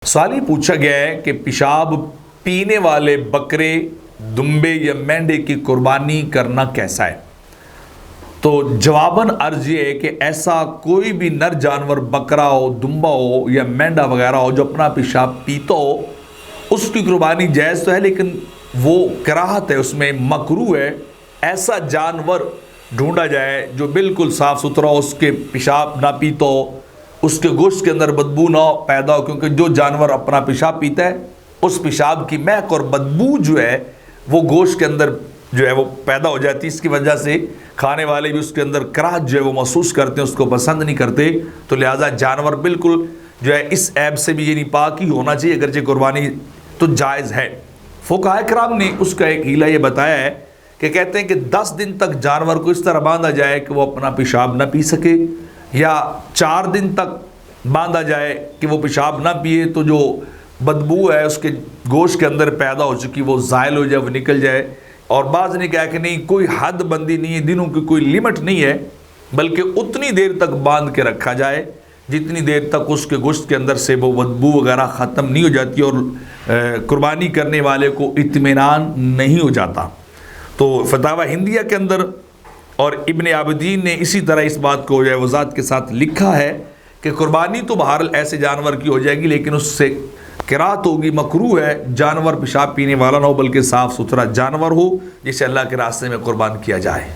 سوال یہ پوچھا گیا ہے کہ پیشاب پینے والے بکرے، دمبے یا مینڈے کی قربانی کرنا کیسا ہے؟ تو جواباً عرض یہ ہے کہ ایسا کوئی بھی نر جانور، بکرا ہو، دمبا ہو یا مینڈا وغیرہ ہو جو اپنا پیشاب پیتا ہو، اس کی قربانی جائز تو ہے، لیکن وہ کراہت ہے، اس میں مکروہ ہے۔ ایسا جانور ڈھونڈا جائے جو بالکل صاف ستھرا ہو، اس کے پیشاب نہ پیتا ہو، اس کے گوشت کے اندر بدبو نہ پیدا ہو، کیونکہ جو جانور اپنا پیشاب پیتا ہے اس پیشاب کی مہک اور بدبو جو ہے وہ گوشت کے اندر جو ہے وہ پیدا ہو جاتی ہے۔ اس کی وجہ سے کھانے والے بھی اس کے اندر کراہت جو ہے وہ محسوس کرتے ہیں، اس کو پسند نہیں کرتے، تو لہٰذا جانور بالکل جو ہے اس عیب سے بھی یعنی پاک ہی ہونا چاہیے، اگرچہ قربانی تو جائز ہے۔ فقہائے کرام نے اس کا ایک حیلہ یہ بتایا ہے کہ کہتے ہیں کہ 10 دن تک جانور کو اس طرح باندھا جائے کہ وہ اپنا پیشاب نہ پی سکے، یا 4 دن تک باندھا جائے کہ وہ پیشاب نہ پیے، تو جو بدبو ہے اس کے گوشت کے اندر پیدا ہو چکی وہ زائل ہو جائے، وہ نکل جائے۔ اور بعض نے کہا کہ نہیں، کوئی حد بندی نہیں ہے، دنوں کی کوئی لیمٹ نہیں ہے، بلکہ اتنی دیر تک باندھ کے رکھا جائے جتنی دیر تک اس کے گوشت کے اندر سے وہ بدبو وغیرہ ختم نہیں ہو جاتی اور قربانی کرنے والے کو اطمینان نہیں ہو جاتا۔ تو فتاوی ہندیہ کے اندر اور ابن عابدین نے اسی طرح اس بات کو جو ہے وضاحت کے ساتھ لکھا ہے کہ قربانی تو بہرحال ایسے جانور کی ہو جائے گی، لیکن اس سے کراہت ہوگی، مکروہ ہے، جانور پیشاب پینے والا نہ ہو بلکہ صاف ستھرا جانور ہو جسے اللہ کے راستے میں قربان کیا جائے۔